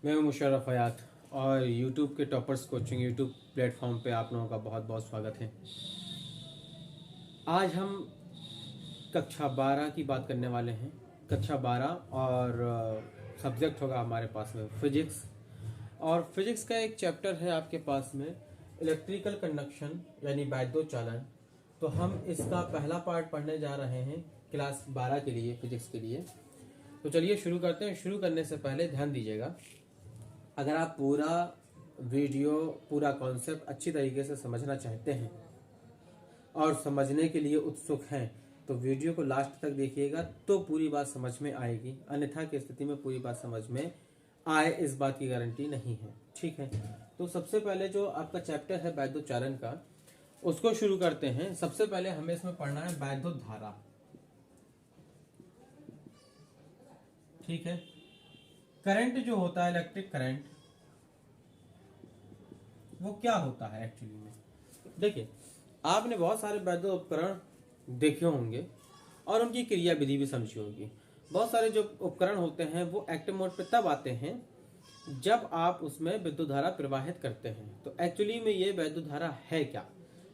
मैं हूं मुशर्रफ हयात और YouTube के टॉपर्स कोचिंग यूट्यूब प्लेटफॉर्म पे आप लोगों का बहुत बहुत स्वागत है। आज हम कक्षा 12 की बात करने वाले हैं। कक्षा 12 और सब्जेक्ट होगा हमारे पास में फिजिक्स। और फिजिक्स का एक चैप्टर है आपके पास में इलेक्ट्रिकल कंडक्शन यानी वैद्युत चालन। तो हम इसका पहला पार्ट पढ़ने जा रहे हैं क्लास 12 के लिए, फिजिक्स के लिए। तो चलिए शुरू करते हैं। शुरू करने से पहले ध्यान दीजिएगा, अगर आप पूरा वीडियो, पूरा कॉन्सेप्ट अच्छी तरीके से समझना चाहते हैं और समझने के लिए उत्सुक हैं तो वीडियो को लास्ट तक देखिएगा, तो पूरी बात समझ में आएगी। अन्यथा की स्थिति में पूरी बात समझ में आए इस बात की गारंटी नहीं है। ठीक है, तो सबसे पहले जो आपका चैप्टर है वैद्युत चालन का, उसको शुरू करते हैं। सबसे पहले हमें इसमें पढ़ना है वैद्युत धारा। ठीक है, करंट जो होता है, इलेक्ट्रिक करंट, वो क्या होता है एक्चुअली में। देखिए, आपने बहुत सारे वैद्युत उपकरण देखे होंगे और उनकी क्रिया विधि भी समझी होगी। बहुत सारे जो उपकरण होते हैं वो एक्टिव मोड पे तब आते हैं जब आप उसमें विद्युत धारा प्रवाहित करते हैं। तो एक्चुअली में ये वैद्युत धारा है क्या,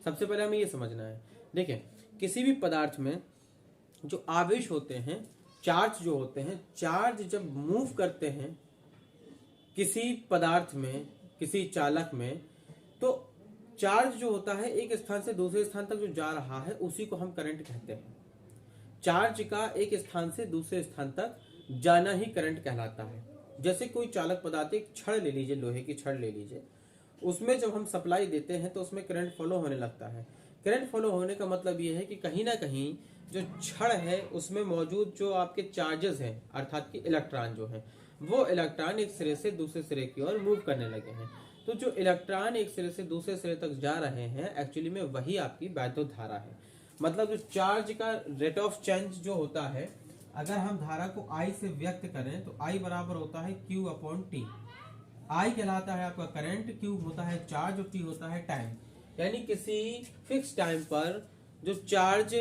सबसे पहले हमें ये समझना है। देखिए, किसी भी पदार्थ में जो आवेश होते हैं, चार्ज जो होते हैं, चार्ज जब मूव करते हैं किसी पदार्थ में, किसी चालक में, तो चार्ज जो होता है एक स्थान से दूसरे स्थान तक जो जा रहा है उसी को हम करंट कहते हैं। चार्ज का एक स्थान से दूसरे स्थान तक जाना ही करंट कहलाता है। जैसे कोई चालक पदार्थ, एक छड़ ले लीजिए, लोहे की छड़ ले लीजिए, उसमें जब हम सप्लाई देते हैं तो उसमें करंट फॉलो होने लगता है। करंट फॉलो होने का मतलब ये है कि कहीं ना कहीं जो छड़ है उसमें मौजूद जो आपके चार्जेस हैं, अर्थात कि इलेक्ट्रॉन जो है, वो इलेक्ट्रॉन एक सिरे से दूसरे सिरे की ओर मूव करने लगे हैं। तो जो इलेक्ट्रॉन एक सिरे से दूसरे सिरे तक जा रहे हैं, एक्चुअली में वही आपकी वैद्युत धारा है। मतलब जो चार्ज का रेट ऑफ चेंज जो होता है, अगर हम धारा को I से व्यक्त करें तो I बराबर होता है Q/T। I कहलाता है आपका करंट, Q होता है चार्ज और T होता है टाइम। यानी किसी फिक्स टाइम पर जो चार्ज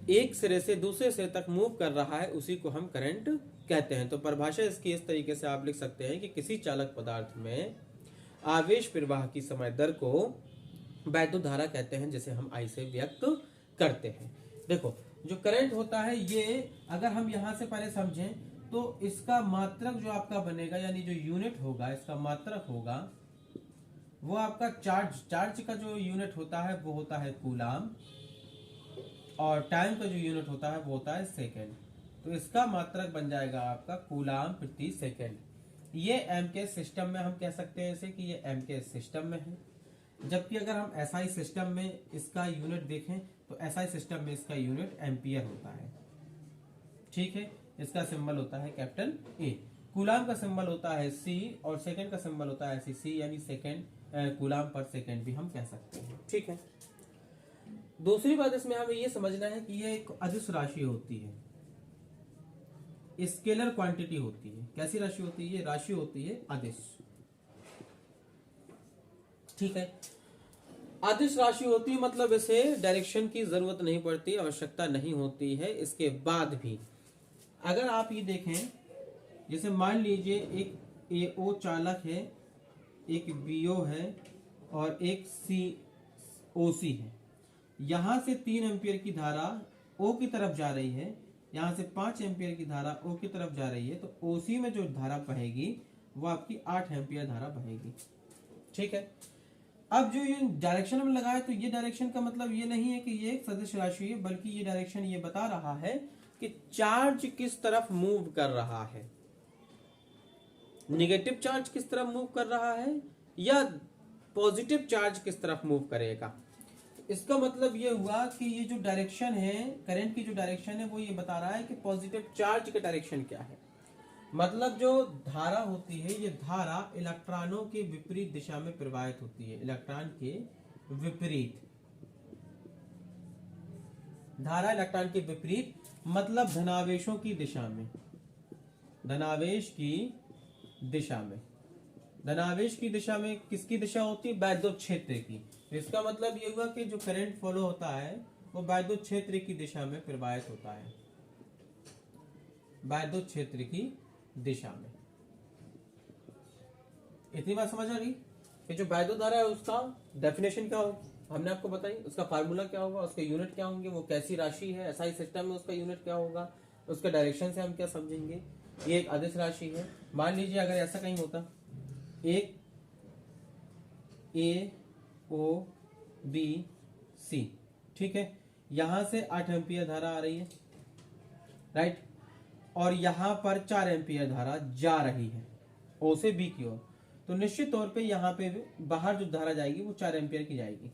एक सिरे से दूसरे सिरे तक मूव कर रहा है उसी को हम करंट कहते हैं। तो परिभाषा इसकी इस तरीके से आप लिख सकते हैं कि किसी चालक पदार्थ में आवेश प्रवाह की समय दर को वैद्युत धारा कहते हैं, जिसे हम I से व्यक्त करते हैं। देखो, जो करंट होता है ये, अगर हम यहां से पहले समझें तो इसका मात्रक जो आपका बनेगा, यानी जो यूनिट होगा, इसका मात्रक होगा वो आपका चार्ज का जो यूनिट होता है वो होता है कूलाम, और टाइम का जो यूनिट होता है वो होता है सेकेंड। तो इसका मात्रक बन जाएगा आपका कूलाम प्रति सेकेंड। ये एम के सिस्टम में हम कह सकते हैं इसे कि ये एम के सिस्टम में है। जबकि अगर हम एसआई सिस्टम में इसका यूनिट देखें तो एसआई सिस्टम में इसका यूनिट एम्पियर होता है। ठीक है, इसका सिंबल होता है कैपिटल ए। कूलाम का सिंबल होता है सी और सेकेंड का सिंबल होता है सी, यानी सेकेंड कूलाम पर सेकेंड भी हम कह सकते हैं। ठीक है, दूसरी बात इसमें हमें यह समझना है कि यह एक अदिश राशि होती है, स्केलर क्वांटिटी होती है। कैसी राशि होती है? ये राशि होती है अदिश। ठीक है, अदिश राशि होती है, मतलब इसे डायरेक्शन की जरूरत नहीं पड़ती, आवश्यकता नहीं होती है। इसके बाद भी अगर आप ये देखें, जैसे मान लीजिए एक AO चालक है, एक BO है और एक OC है। यहां से 3 एम्पियर की धारा O की तरफ जा रही है, यहां से 5 एम्पियर की धारा O की तरफ जा रही है, तो OC में जो धारा बहेगी वो आपकी 8 एम्पियर धारा बहेगी। ठीक है, अब जो ये डायरेक्शन में लगा है, तो ये डायरेक्शन का मतलब ये नहीं है कि ये एक सदिश राशि है, बल्कि ये डायरेक्शन ये बता रहा है कि चार्ज किस तरफ मूव कर रहा है। निगेटिव चार्ज किस तरफ मूव कर रहा है या पॉजिटिव चार्ज किस तरफ मूव करेगा। इसका मतलब ये हुआ कि ये जो डायरेक्शन है, करंट की जो डायरेक्शन है, वो ये बता रहा है कि पॉजिटिव चार्ज का डायरेक्शन क्या है। मतलब जो धारा होती है, ये धारा इलेक्ट्रॉनों के विपरीत दिशा में प्रवाहित होती है। इलेक्ट्रॉन के विपरीत धारा, इलेक्ट्रॉन के विपरीत मतलब धनावेशों की दिशा में, धनावेश की दिशा में। धनावेश की दिशा में किसकी दिशा होती है? वैद्युत क्षेत्र की। इसका मतलब ये हुआ कि जो करंट फॉलो होता है वो वैद्युत क्षेत्र की दिशा में प्रवाहित होता है, वैद्युत क्षेत्र की दिशा में। इतनी बात समझ आ गई कि जो वैद्युत धारा है उसका डेफिनेशन क्या होगा, हमने आपको बताई, उसका फार्मूला क्या होगा, उसके यूनिट क्या होंगे, वो कैसी राशि है, एसआई सिस्टम में उसका यूनिट क्या होगा, उसके डायरेक्शन से हम क्या समझेंगे, ये एक अदिश राशि है। मान लीजिए अगर ऐसा कहीं होता, एक ए ओ बी सी, ठीक है, यहां से 8 एम्पियर धारा आ रही है, राइट, और यहां पर 4 एम्पियर धारा जा रही है ओ से बी की ओर, तो निश्चित तौर पे यहाँ पे बाहर जो धारा जाएगी वो 4 एम्पियर की जाएगी।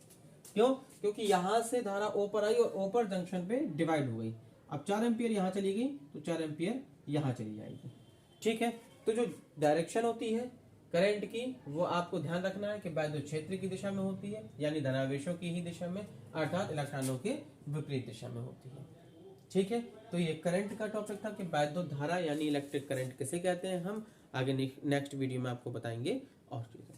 क्यों? क्योंकि यहां से धारा ओ पर आई और ओ पर जंक्शन पे डिवाइड हो गई। अब 4 एम्पियर यहां चली गई तो 4 एम्पियर यहां चली जाएगी, ठीक है। तो जो डायरेक्शन होती है करंट की वो आपको ध्यान रखना है कि वैद्युत क्षेत्र की दिशा में होती है, यानी धनावेशों की ही दिशा में, अर्थात इलेक्ट्रॉनों के विपरीत दिशा में होती है, ठीक है। तो ये करंट का टॉपिक था कि वैद्युत धारा यानी इलेक्ट्रिक करंट किसे कहते हैं हम। आगे नेक्स्ट वीडियो में आपको बताएंगे और चीजें।